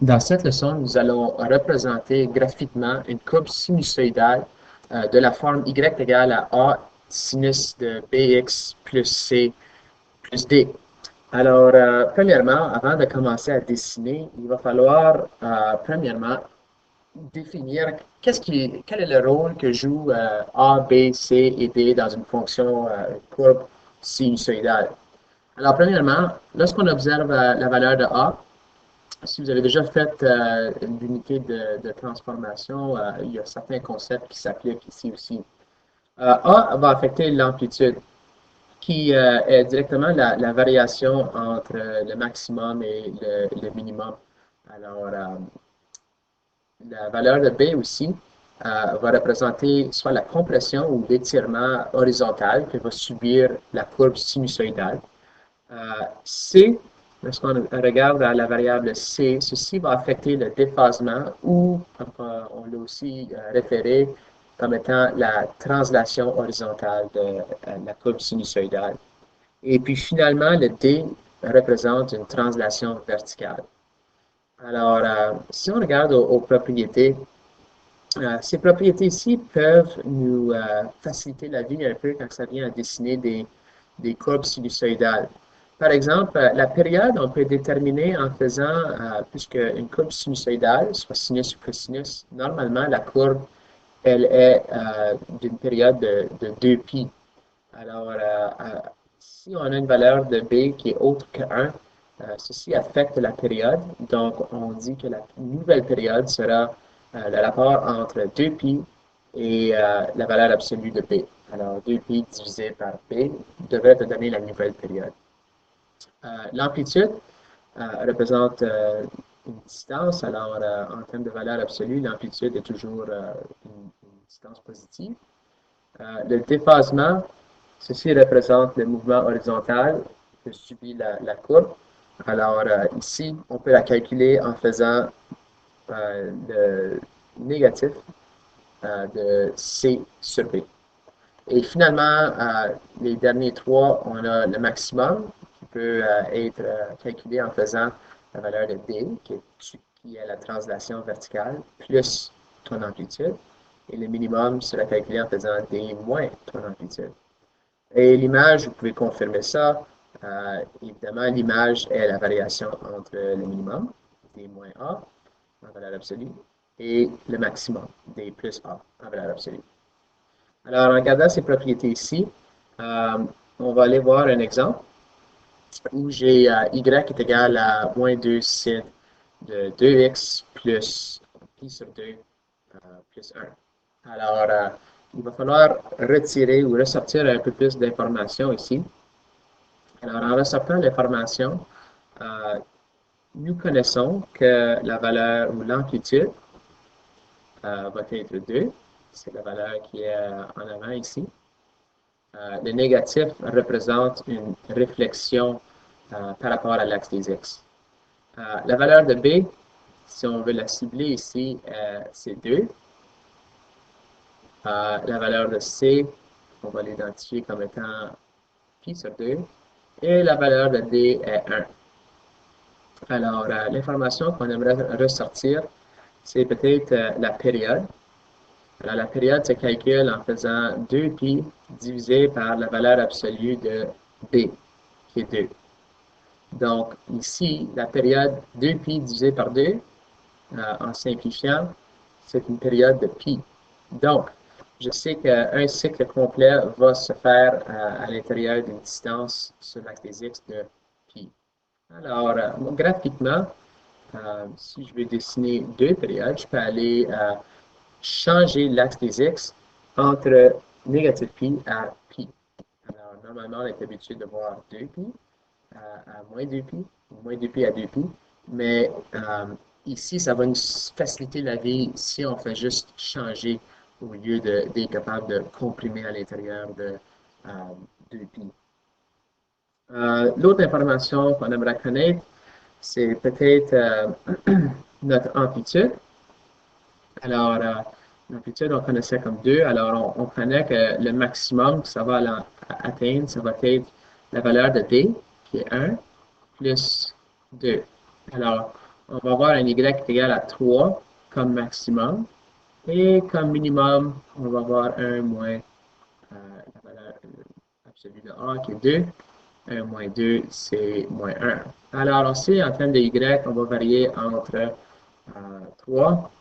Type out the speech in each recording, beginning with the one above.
Dans cette leçon, nous allons représenter graphiquement une courbe sinusoïdale de la forme y égale à a sinus de bx plus c plus d. Alors, premièrement, avant de commencer à dessiner, il va falloir, premièrement, définir quel est le rôle que joue a, b, c et d dans une fonction courbe sinusoïdale. Alors, premièrement, lorsqu'on observe la valeur de a, si vous avez déjà fait l'unité de transformation, il y a certains concepts qui s'appliquent ici aussi. A va affecter l'amplitude, qui est directement la variation entre le maximum et le minimum. Alors, la valeur de B aussi va représenter soit la compression ou l'étirement horizontal que va subir la courbe sinusoïdale. C, lorsqu'on regarde la variable C, ceci va affecter le déphasement ou, comme on l'a aussi référé, comme étant la translation horizontale de la courbe sinusoïdale. Et puis finalement, le D représente une translation verticale. Alors, si on regarde aux propriétés, ces propriétés ici peuvent nous faciliter la vie un peu quand ça vient à dessiner des courbes sinusoïdales. Par exemple, la période, on peut déterminer en faisant, puisque une courbe sinusoïdale, soit sinus ou cosinus, normalement, la courbe, elle est d'une période de 2π. Alors, si on a une valeur de b qui est autre que 1, ceci affecte la période. Donc, on dit que la nouvelle période sera le rapport entre 2π et la valeur absolue de b. Alors, 2π divisé par b devrait te donner la nouvelle période. L'amplitude représente une distance. Alors, en termes de valeur absolue, l'amplitude est toujours une distance positive. Le déphasement, ceci représente le mouvement horizontal que subit la courbe. Alors, ici, on peut la calculer en faisant le négatif de C sur B. Et finalement, les derniers trois, on a le maximum qui peut être calculé en faisant la valeur de D, qui est la translation verticale, plus ton amplitude. Et le minimum sera calculé en faisant D moins ton amplitude. Et l'image, vous pouvez confirmer ça. Évidemment, l'image est la variation entre le minimum, D moins A, en valeur absolue, et le maximum, D plus A, en valeur absolue. Alors, en regardant ces propriétés ici, on va aller voir un exemple où j'ai y est égal à moins 2 sin de 2x plus pi sur 2 plus 1. Alors, il va falloir retirer ou ressortir un peu plus d'informations ici. Alors, en ressortant l'information, nous connaissons que la valeur ou l'amplitude va être 2. C'est la valeur qui est en avant ici. Le négatif représente une réflexion par rapport à l'axe des X. La valeur de B, si on veut la cibler ici, c'est 2. La valeur de C, on va l'identifier comme étant pi sur 2. Et la valeur de D est 1. Alors, l'information qu'on aimerait ressortir, c'est peut-être la période. Alors, la période se calcule en faisant 2π divisé par la valeur absolue de B, qui est 2. Donc, ici, la période 2π divisé par 2, en simplifiant, c'est une période de pi. Donc, je sais qu'un cycle complet va se faire à l'intérieur d'une distance sur l'axe des X de pi. Alors, graphiquement, si je veux dessiner deux périodes, je peux aller changer l'axe des X entre négatif pi à pi. Alors, normalement, on est habitué de voir 2pi à moins 2pi, moins 2pi à 2pi, mais ici, ça va nous faciliter la vie si on fait juste changer au lieu d'être capable de comprimer à l'intérieur de 2pi. L'autre information qu'on aimerait connaître, c'est peut-être notre amplitude. Alors, l'amplitude, on connaissait comme 2. Alors, on connaît que le maximum que ça va atteindre, ça va être la valeur de D, qui est 1, plus 2. Alors, on va avoir un y égal à 3 comme maximum. Et comme minimum, on va avoir 1 moins la valeur absolue de A qui est 2. 1 moins 2, c'est moins 1. Alors, aussi, en termes de y, on va varier entre 3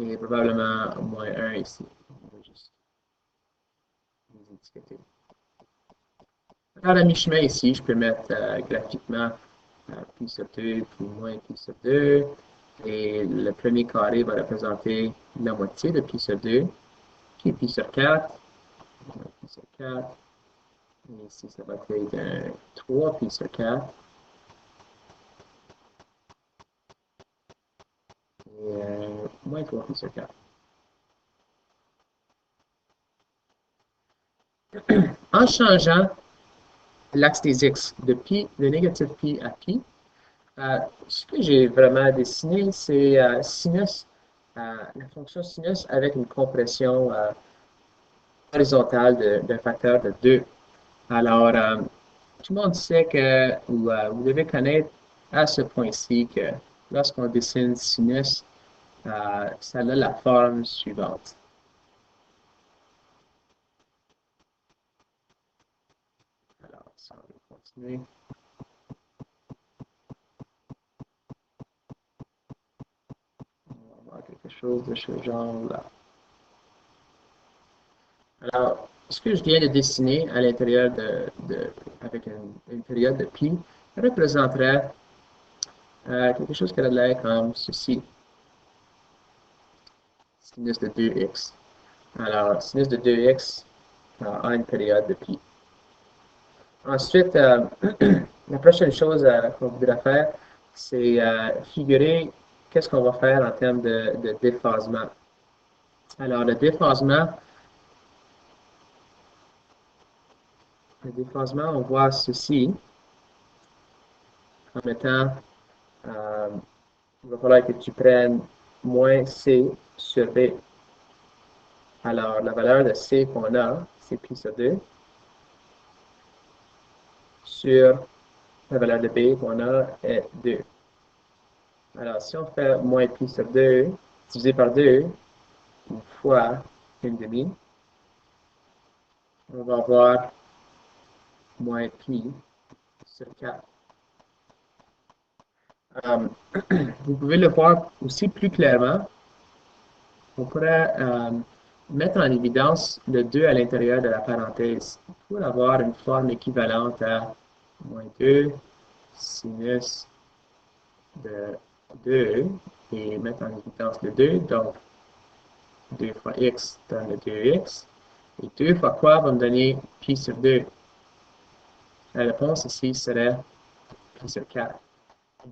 et probablement moins 1 ici. On va juste les étiqueter. Alors, à mi-chemin ici, je peux mettre graphiquement pi sur 2, puis moins pi sur 2. Et le premier carré va représenter la moitié de pi sur 2, puis pi sur 4, pi sur 4. Et ici, ça va être 3 pi sur 4. Et moins 3 pi sur 4. En changeant l'axe des x de négatif pi à pi, ce que j'ai vraiment dessiné, c'est sinus, la fonction sinus avec une compression horizontale d'un facteur de 2. Alors, tout le monde sait que, ou vous devez connaître à ce point-ci que lorsqu'on dessine sinus, ça a la forme suivante. Alors, ça, on va continuer. On va voir quelque chose de ce genre-là. Alors, ce que je viens de dessiner à l'intérieur avec une période de pi représenterait quelque chose qui a l'air comme ceci, sinus de 2x. Alors, sinus de 2x a une période de pi. Ensuite, la prochaine chose qu'on voudra faire, c'est figurer qu'est-ce qu'on va faire en termes de déphasement. Alors, le déphasement, on voit ceci comme étant, il va falloir que tu prennes moins C sur B. Alors, la valeur de C qu'on a, c'est pi sur 2, sur la valeur de B qu'on a est 2. Alors, si on fait moins pi sur 2, divisé par 2, fois une demi, on va avoir moins pi sur 4. Vous pouvez le voir aussi plus clairement. On pourrait mettre en évidence le 2 à l'intérieur de la parenthèse pour avoir une forme équivalente à moins 2 sinus de 2 et mettre en évidence le 2. Donc, 2 fois x donne le 2x. Et 2 fois quoi va me donner pi sur 2? La réponse ici serait pi sur 4.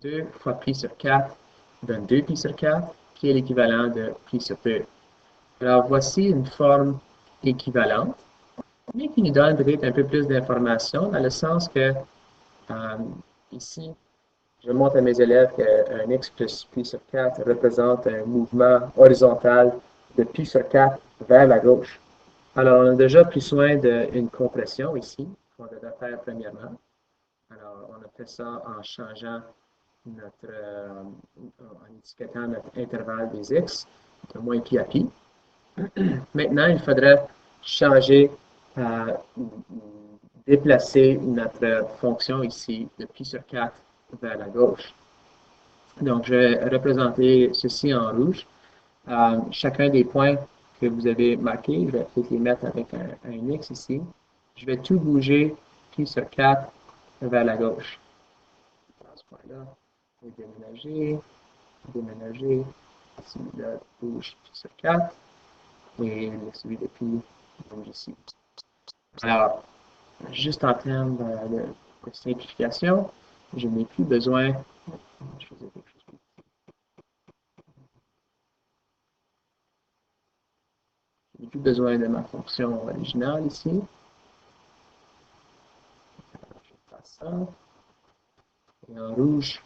2 fois pi sur 4 donne 2 pi sur 4, qui est l'équivalent de pi sur 2. Alors, voici une forme équivalente, mais qui nous donne peut-être un peu plus d'informations, dans le sens que, ici, je montre à mes élèves qu'un x plus pi sur 4 représente un mouvement horizontal de pi sur 4 vers la gauche. Alors, on a déjà pris soin d'une compression ici, qu'on devrait faire premièrement. Alors, on a fait ça en changeant en étiquetant notre intervalle des x de moins pi à pi. Maintenant, il faudrait changer, déplacer notre fonction ici de pi sur 4 vers la gauche. Donc, je vais représenter ceci en rouge. Chacun des points que vous avez marqués, je vais peut-être les mettre avec un X ici. Je vais tout bouger pi sur 4 vers la gauche. À ce point-là, je vais déménager. Celui-là bouge pi sur 4 et celui de pi bouge ici. Alors, juste en termes de simplification, je n'ai plus besoin. Je faisais quelque chose. Je n'ai plus besoin de ma fonction originale ici. Je passe ça. Et en rouge,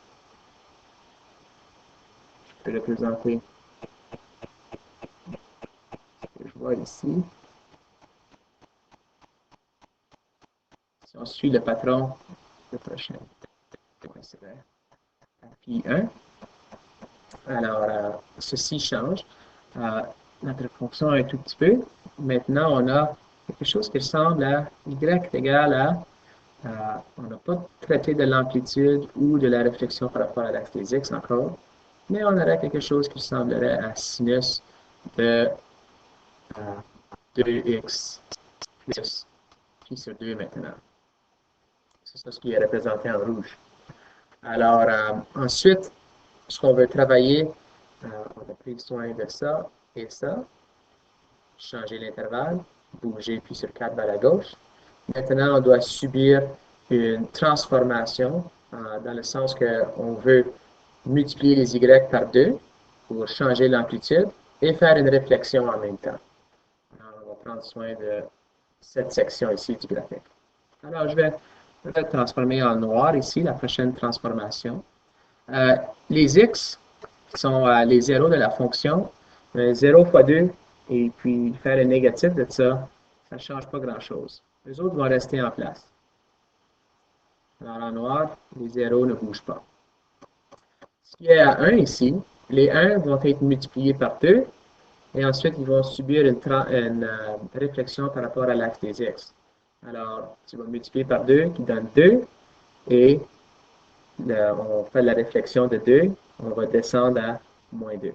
je peux représenter ce que je vois ici. Si on suit le patron, le prochain point serait Puis 1. Alors, ceci change. Euh, notre fonction un tout petit peu. Maintenant, on a quelque chose qui ressemble à y est égal à, on n'a pas traité de l'amplitude ou de la réflexion par rapport à l'axe des x encore, mais on aurait quelque chose qui ressemblerait à sinus de 2x plus pi sur 2 maintenant. C'est ce qui est représenté en rouge. Alors, ensuite, ce qu'on veut travailler, on a pris soin de ça et ça. Changer l'intervalle, bouger puis sur 4 vers la gauche. Maintenant, on doit subir une transformation dans le sens qu'on veut multiplier les y par 2 pour changer l'amplitude et faire une réflexion en même temps. Alors, on va prendre soin de cette section ici du graphique. Alors, je vais peut-être transformer en noir ici, la prochaine transformation. Les x qui sont les zéros de la fonction, 0 fois 2, et puis faire le négatif de ça, ça ne change pas grand-chose. Les autres vont rester en place. Alors en noir, les zéros ne bougent pas. Ce qui est à 1 ici, les 1 vont être multipliés par 2, et ensuite ils vont subir une réflexion par rapport à l'axe des x. Alors, tu vas multiplier par 2 qui donne 2, et on fait la réflexion de 2, on va descendre à moins 2.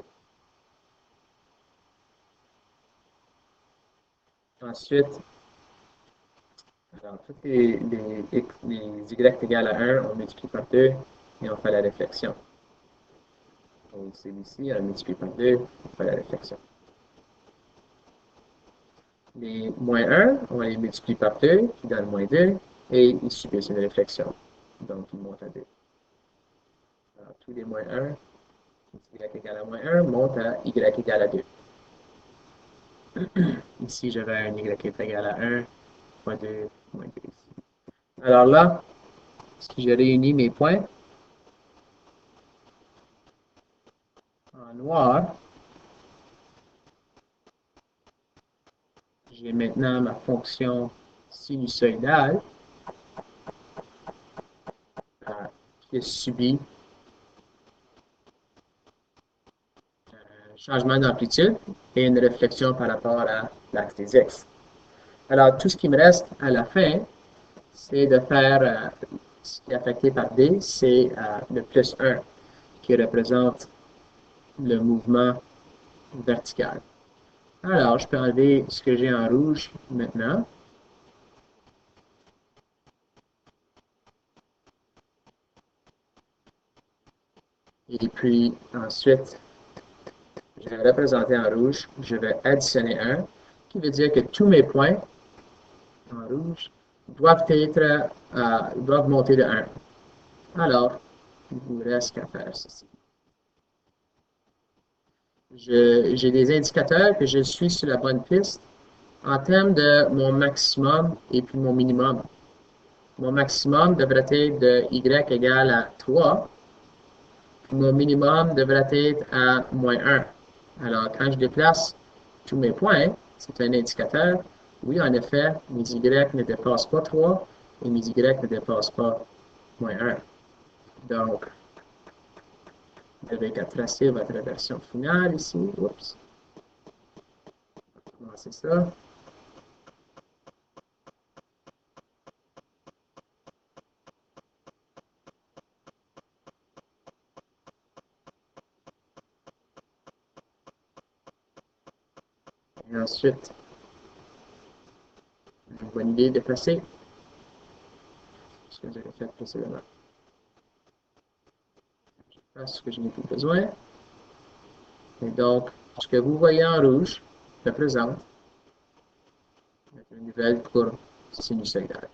Ensuite, alors, tous les y égales à 1, on multiplie par 2 et on fait la réflexion. Donc, celui-ci, on multiplie par 2, on fait la réflexion. Les moins 1, on les multiplie par 2, qui donne moins 2, et ils subissent une réflexion. Donc, ils montent à 2. Alors, tous les moins 1, y égale à moins 1, montent à y égale à 2. Ici, j'avais un y est égal à 1, fois 2, moins 2 ici. Alors là, si je réunis mes points, en noir, j'ai maintenant ma fonction sinusoïdale qui subit un changement d'amplitude et une réflexion par rapport à l'axe des x. Alors, tout ce qui me reste à la fin, c'est de faire ce qui est affecté par D, c'est le plus 1 qui représente le mouvement vertical. Alors, je peux enlever ce que j'ai en rouge maintenant. Et puis, ensuite, je vais représenter en rouge. Je vais additionner 1, qui veut dire que tous mes points en rouge doivent monter de 1. Alors, il vous reste qu'à faire ceci. J'ai des indicateurs que je suis sur la bonne piste en termes de mon maximum et puis mon minimum. Mon maximum devrait être de y égale à 3. Mon minimum devrait être à moins 1. Alors, quand je déplace tous mes points, c'est un indicateur. Oui, en effet, mes y ne dépassent pas 3 et mes y ne dépassent pas moins 1. Donc, vous avez qu'à tracer votre version finale ici. Oups. Comment c'est ça? Et ensuite, une bonne idée de placer ce que j'avais fait précédemment. Je passe ce que je n'ai plus besoin. Et donc, ce que vous voyez en rouge représente une nouvelle courbe sinusoïdale.